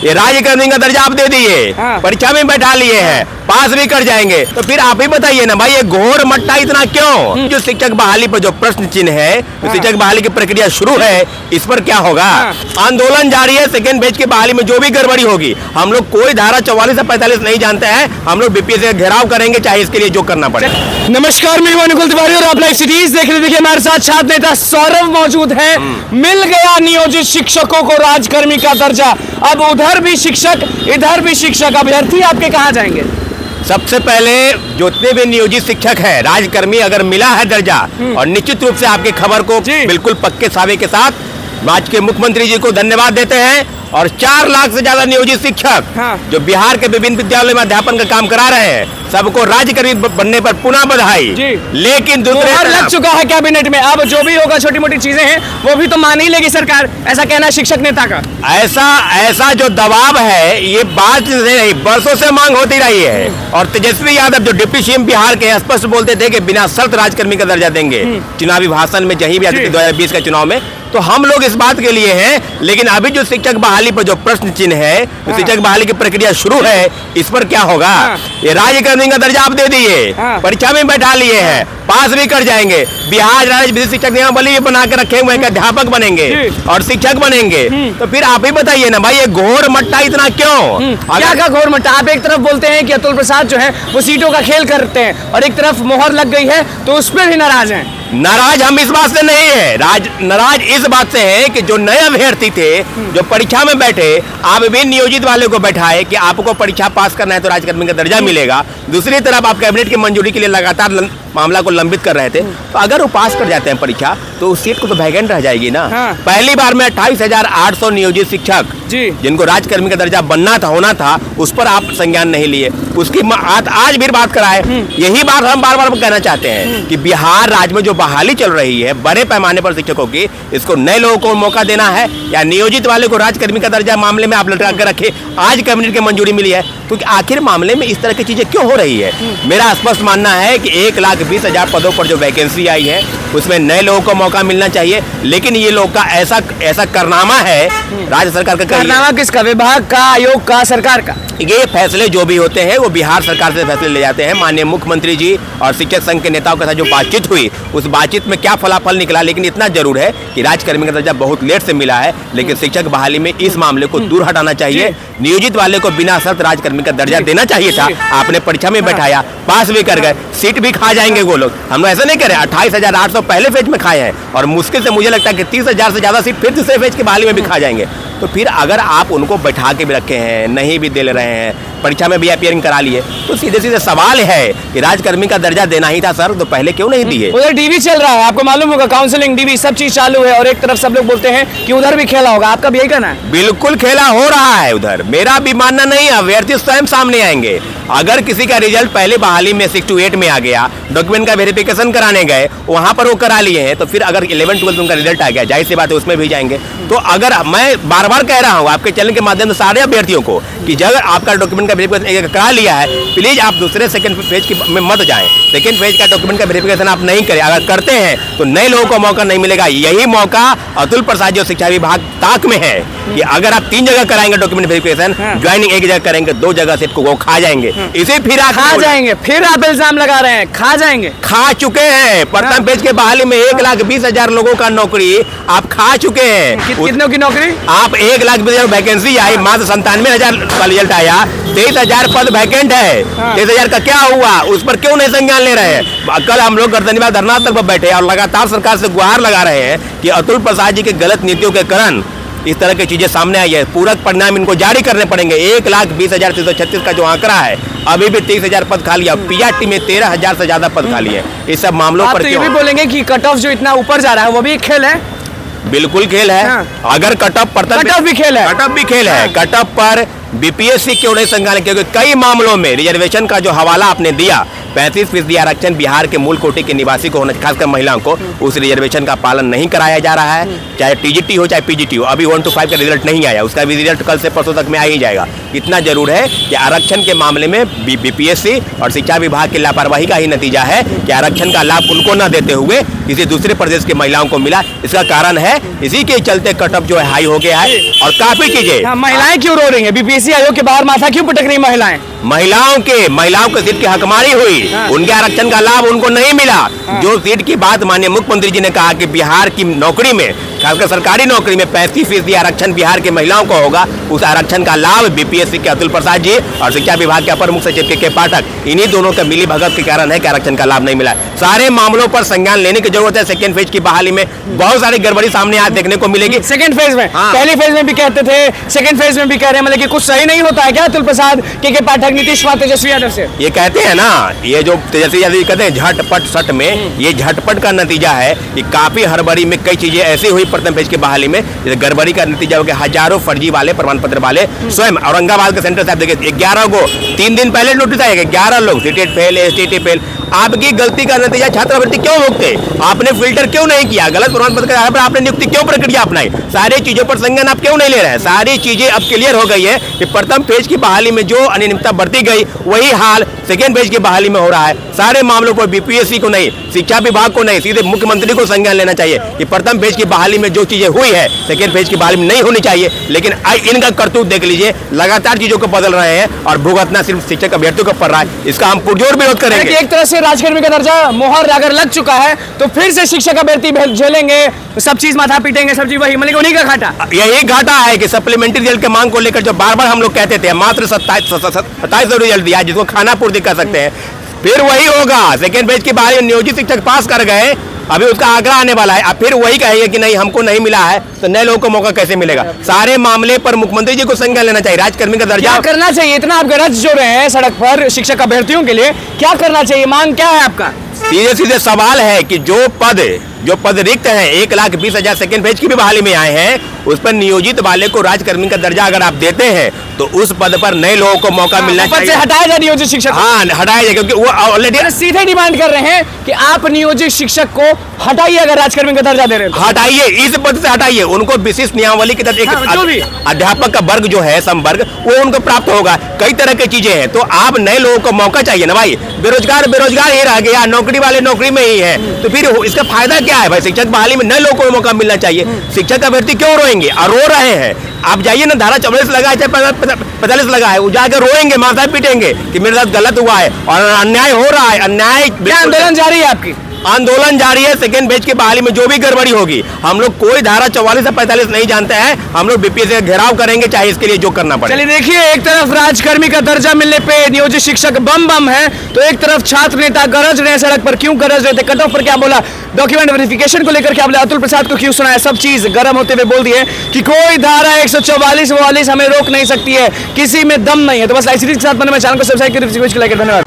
ये राज्यकर्मी का दर्जा आप दे दिए, परीक्षा में बैठा लिए हैं, पास भी कर जाएंगे, तो फिर आप ही बताइए ना भाई, ये घोर मट्टा इतना क्यों? जो शिक्षक बहाली पर जो प्रश्न चिन्ह है, जो शिक्षक बहाली की प्रक्रिया शुरू है, इस पर क्या होगा? आंदोलन जारी है। सेकेंड बैच की बहाली में जो भी गड़बड़ी होगी, हम लोग कोई धारा 44 से 45 नहीं जानते हैं, हम लोग बीपीएससी का घेराव करेंगे, चाहे इसके लिए जो करना पड़े। नमस्कार, मैं अनुकुल तिवारी और आप लाइव सिटीज देख रहे थे। हमारे साथ छात्र नेता सौरभ मौजूद है। मिल गया नियोजित शिक्षकों को राज्यकर्मी का दर्जा। अब उधर भी शिक्षक, इधर भी शिक्षक। अभ्यर्थी आपके कहाँ जाएंगे? सबसे पहले जितने भी नियोजित शिक्षक हैं, राज्यकर्मी अगर मिला है दर्जा, और निश्चित रूप से आपकी खबर को बिल्कुल पक्के सावे के साथ राज्य के मुख्यमंत्री जी को धन्यवाद देते हैं। और 4 लाख से ज्यादा नियोजित शिक्षक जो बिहार के विभिन्न विद्यालयों में अध्यापन का काम करा रहे हैं, सबको राज्यकर्मी बनने पर पुनः बधाई। लेकिन दूसरे लग चुका है कैबिनेट में, अब जो भी होगा छोटी मोटी चीजें हैं वो भी तो मान ही लेगी सरकार, ऐसा कहना है शिक्षक नेता का। ऐसा जो दबाव है, ये बात नहीं, बरसों से मांग होती रही है। और तेजस्वी यादव जो डिप्टी सीएम बिहार के, स्पष्ट बोलते थे कि बिना शर्त राज्यकर्मी का दर्जा देंगे चुनावी भाषण में, जहीं भी आते थे 2020 के चुनाव में। तो हम लोग इस बात के लिए हैं, लेकिन अभी जो शिक्षक बहाली पर जो प्रश्न चिन्ह है, जो शिक्षक बहाली की प्रक्रिया शुरू है, इस पर क्या होगा? ये राज्यकर्मी का दर्जा आप दे दिए, परीक्षा में बैठा लिए हैं, पास भी कर जाएंगे। बिहार राज्य विधि शिक्षक नियमावली भी बना के रखे हुए हैं, अध्यापक बनेंगे और शिक्षक बनेंगे। तो फिर आप ही बताइए ना भाई, ये घोर मट्टा इतना क्यों? क्या का घोर मट्टा? आप एक तरफ बोलते हैं कि अतुल प्रसाद जो है वो सीटों का खेल करते हैं, और एक तरफ मोहर लग गई है तो उस पर भी नाराज हैं। नाराज हम इस बात से नहीं है, नाराज इस बात से है कि जो नए अभ्यर्थी थे, जो परीक्षा में बैठे, आप भी नियोजित वाले को बैठाए कि आपको परीक्षा पास करना है तो राज्यकर्मी का दर्जा मिलेगा। दूसरी तरफ आप कैबिनेट की मंजूरी के लिए लगातार मामला को लंबित कर रहे थे, तो अगर वो पास कर जाते हैं परीक्षा, तो उस सीट को तो वैकेंट रह जाएगी ना। पहली बार में 28,800 नियोजित शिक्षक जिनको राज्यकर्मी का दर्जा बनना था, होना था, उस पर आप संज्ञान नहीं लिए। उसकी आज भी बात कराए। यही बात हम बार बार कहना चाहते हैं कि बिहार राज्य में जो बहाली चल रही है बड़े पैमाने पर शिक्षकों की, इसको नए लोगों को मौका देना है या नियोजित वाले को राज्यकर्मी का दर्जा मामले में आप लटका कर रखे। आज कैबिनेट की मंजूरी मिली है, क्योंकि आखिर मामले में इस तरह की चीजें क्यों हो रही है? मेरा स्पष्ट मानना है कि 1,20,000 पदों पर जो वैकेंसी आई है, उसमें नए लोगों को मौका मिलना चाहिए। लेकिन ये लोग का ऐसा कारनामा है, राज्य सरकार का कारनामा किसका? विभाग का, आयोग का, सरकार का? ये फैसले जो भी होते हैं वो बिहार सरकार से फैसले ले जाते हैं। माननीय मुख्यमंत्री जी और शिक्षक संघ के नेताओं के साथ जो बातचीत हुई, उस बातचीत में क्या फलाफल निकला, लेकिन इतना जरूर है कि राज्यकर्मी का दर्जा बहुत लेट से मिला है। लेकिन शिक्षक बहाली में इस मामले को दूर हटाना चाहिए। नियोजित वाले को बिना शर्त राज्यकर्मी का दर्जा देना चाहिए था। आपने परीक्षा में बैठाया, पास भी कर गए, सीट भी खा जाएंगे वो लोग। हम लोग ऐसा नहीं करें। 28,800 पहले फेज में खाए हैं, और मुश्किल से मुझे लगता है कि 30,000 से ज्यादा सीट फिर दूसरे फेज की बहाली में भी खा जाएंगे। तो फिर अगर आप उनको बैठा के भी रखे हैं, नहीं भी दे ले रहे हैं, परीक्षा में भी अपीयरिंग करा लिए, तो सीधे सीधे सवाल है कि राज्यकर्मी का दर्जा देना ही था सर, तो पहले क्यों नहीं दिए? उधर डीवी चल रहा है, आपको मालूम होगा, काउंसलिंग, डीवी, सब चीज चालू है, और एक तरफ सब लोग बोलते हैं कि उधर भी खेला होगा। आपका भी यही कहना है? बिल्कुल खेला हो रहा है उधर। मेरा भी मानना नहीं है, अभ्यर्थी स्वयं सामने आएंगे। अगर किसी का रिजल्ट पहले बहाली में 6 to 8 में आ गया, डॉक्यूमेंट का वेरिफिकेशन कराने गए, वहां पर वो करा लिए हैं, तो फिर अगर 11-12 उनका रिजल्ट आ गया, जाहिर सी बात है उसमें भी जाएंगे। तो अगर मैं बार बार कह रहा हूँ आपके चैनल के माध्यम से सारे अभ्यर्थियों को कि जब आपका डॉक्यूमेंट का वेरिफिकेशन करा लिया है, प्लीज आप दूसरे सेकंड फेज में मत जाएं। सेकंड फेज का डॉक्यूमेंट का वेरिफिकेशन आप नहीं करें। अगर करते हैं तो नए लोगों को मौका नहीं मिलेगा। यही मौका अतुल प्रसाद जो शिक्षा विभाग ताक में है कि अगर आप 3 जगह कराएंगे डॉक्यूमेंट वेरिफिकेशन, ज्वाइनिंग एक जगह करेंगे, 2 जगह से वो खा जाएंगे। इसे फिर खा जाएंगे, फिर आप इल्जाम लगा रहे हैं खा जाएंगे। खा चुके हैं। प्रथम पेज के बहाली में 1,20,000 लोगों का नौकरी आप खा चुके हैं। कितनों की नौकरी? आप 1,20,000 वैकेंसी आई, मात्र 97,000 का रिजल्ट आया, 23,000 पद वैकेंट है। 23,000 का क्या हुआ? उस पर क्यों नहीं संज्ञान ले रहे हैं? कल हम लोग गर्दनीबाग धरना तक पर बैठे और लगातार सरकार से गुहार लगा रहे हैं कि अतुल प्रसाद जी के गलत नीतियों के कारण इस तरह की चीजें सामने आई है। पूरक परिणाम इनको जारी करने पड़ेंगे। 1,20,336 का जो आंकड़ा है, अभी भी 30,000 पद खाली है। पीआरटी में 13,000 से ज्यादा पद खाली है। इस सब मामलों पर तो ये भी बोलेंगे कि कट ऑफ जो इतना ऊपर जा रहा है वो भी एक खेल है? बिल्कुल खेल है। अगर कट ऑफ भी खेल है, कट ऑफ भी खेल है। कट ऑफ पर बीपीएससी क्यों नहीं संज्ञान? क्योंकि कई मामलों में रिजर्वेशन का जो हवाला आपने दिया, 35% आरक्षण बिहार के मूल कोटि के निवासी को होना, खासकर महिलाओं को, उस रिजर्वेशन का पालन नहीं कराया जा रहा है। चाहे टीजीटी हो चाहे पीजीटी हो। अभी 1 to 5 का रिजल्ट नहीं आया, उसका भी रिजल्ट कल से परसों तक में आ ही जाएगा। इतना जरूर है कि आरक्षण के मामले में बीपीएससी और शिक्षा विभाग की लापरवाही का ही नतीजा है कि आरक्षण का लाभ उनको न देते हुए किसी दूसरे प्रदेश की महिलाओं को मिला। इसका कारण है इसी के चलते कट ऑफ जो है हाई हो गया है और काफी चीजें। हाँ, महिलाएं क्यों रो रही हैं? बीपीएससी आयोग के बाहर माथा क्यों पटक रही महिलाएं? महिलाओं के सीट की हकमारी हुई, उनके आरक्षण का लाभ उनको नहीं मिला। जो सीट की बात माननीय मुख्यमंत्री जी ने कहा कि बिहार की नौकरी में, खासकर सरकारी नौकरी में 35% आरक्षण बिहार के महिलाओं को होगा, उस आरक्षण का लाभ बीपीएससी के अतुल प्रसाद जी और शिक्षा विभाग के अपर मुख्य सचिव के पाठक, इन्हीं दोनों के मिली भगत के कारण है कि आरक्षण का लाभ नहीं मिला। सारे मामलों पर संज्ञान लेने की जरूरत है। सेकेंड फेज की बहाली में बहुत सारी गड़बड़ी सामने आज देखने को मिलेगी। सेकंड फेज में, हाँ। पहले फेज में भी कहते थे, सेकंड फेज में भी कह रहे हैं, मतलब कि कुछ सही नहीं होता है क्या? अतुल प्रसाद, के पाठक, नीतीश कुमार, तेजस्वी यादव से ये कहते हैं ना, ये जो तेजस्वी यादव जी कहते हैं झटपट सट में, ये झटपट का नतीजा है कि काफी हड़बड़ी में कई चीजें ऐसी हुई प्रथम फेज की बहाली में, गड़बड़ी का नतीजा हो गया हजारों फर्जी वाले प्रमाण पत्र वाले। स्वयं औरंगाबाद के सेंटर साहब देखिए 11 को 3 दिन पहले नोटिस आएगा, 11 लोग सीटेट फेल, एसटीटी फेल। आपकी गलती का नतीजा छात्रवृत्ति क्यों भुगते? आपने फिल्टर क्यों नहीं किया? गलत प्रमाण पत्र के आधार पर आपने नियुक्ति क्यों प्रक्रिया अपनाई? सारी चीजों पर संज्ञान आप क्यों नहीं ले रहे हैं? सारी चीजें अब क्लियर हो गई है कि प्रथम फेज की बहाली में जो अनियमितता बरती गई वही हाल सेकेंड फेज की बहाली में हो रहा है। सारे मामलों पर बीपीएससी को नहीं, शिक्षा विभाग को नहीं, सीधे मुख्यमंत्री को संज्ञान लेना चाहिए कि प्रथम फेज की बहाली में जो चीजें हुई है सेकेंड फेज की बहाली में नहीं होनी चाहिए। लेकिन इनका करतूत देख लीजिए, लगातार चीजों को बदल रहे हैं और भुगतना सिर्फ शिक्षक अभ्यर्थियों को पड़ रहा है। इसका हम पुरजोर विरोध करेंगे। एक तरह से राजकर्मी का दर्जा मोहर अगर लग चुका है तो फिर से शिक्षक अभ्यर्थी झेलेंगे, सब चीज माथा पीटेंगे, सब चीज वही, मतलब उन्हीं का घाटा। यही घाटा है कि सप्लीमेंट्री रिजल्ट के मांग को लेकर जो बार बार हम लोग कहते थे, मात्र 27 रिजल्ट दिया जिसको खाना पूर्ति कर सकते हैं, फिर वही होगा। सेकेंड फेज की बहाली में नियोजित शिक्षक पास कर गए, अभी उसका आग्रह आने वाला है, अब फिर वही कहेंगे कि नहीं हमको नहीं मिला है, तो नए लोगों को मौका कैसे मिलेगा? सारे मामले पर मुख्यमंत्री जी को संज्ञान लेना चाहिए। राजकर्मी का दर्जा क्या करना चाहिए? इतना आप गरज जो रहे हैं सड़क पर शिक्षक अभ्यर्थियों के लिए, क्या करना चाहिए? मांग क्या है आपका? सीधे सीधे सवाल है कि जो पद रिक्त हैं, 1,20,000 सेकेंड फेज की भी बहाली में आए हैं, उस पर नियोजित वाले को राजकर्मी का दर्जा अगर आप देते हैं तो उस पद पर नए लोगों को मौका मिलना चाहिए। से हटाया जाए नियोजित शिक्षक। हाँ, हटाया जाए, क्योंकि वो ऑलरेडी सीधे डिमांड कर रहे हैं कि आप नियोजित शिक्षक को हटाइए, अगर राजकर्मी का दर्जा दे रहे हैं हटाइए, इस पद से हटाइए। उनको विशिष्ट नियमावली के तहत एक अध्यापक का वर्ग जो है, संवर्ग, वो उनको प्राप्त होगा। कई तरह की चीजें हैं, तो आप नए लोगों को मौका चाहिए ना भाई। बेरोजगार ही रह गया, नौकरी वाले नौकरी में ही है, तो फिर इसका फायदा क्या है भाई? शिक्षक बहाली में नए लोगों को मौका मिलना चाहिए। शिक्षक अभ्यर्थी क्यों रोएंगे? और रो रहे हैं। आप जाइए ना, धारा 44 लगा है, चाहे 45 लगा है, वो जाकर रोएंगे, माथा पीटेंगे कि मेरे साथ गलत हुआ है और अन्याय हो रहा है। अन्याय आंदोलन जारी है आपकी? आंदोलन जारी है। सेकेंड फेज की बहाली में जो भी गड़बड़ी होगी, हम लोग कोई धारा 44 से 45 नहीं जानते हैं, हम लोग बीपीएससी का घेराव करेंगे, चाहे इसके लिए जो करना पड़े। चलिए देखिए, एक तरफ राजकर्मी का दर्जा मिलने पे नियोजित शिक्षक बम है, तो एक तरफ छात्र नेता गरज रहे हैं सड़क पर। क्यों गरज रहे थे? कट ऑफ पर क्या बोला? डॉक्यूमेंट वेरिफिकेशन को लेकर क्या बोला? अतुल प्रसाद को क्यों सुनाया? सब चीज गर्म होते हुए बोल दिए कि कोई धारा 144 44 हमें रोक नहीं सकती है, किसी में दम नहीं है। तो बस ICT के साथ बने, मैं चैनल को सब्सक्राइब करें। धन्यवाद।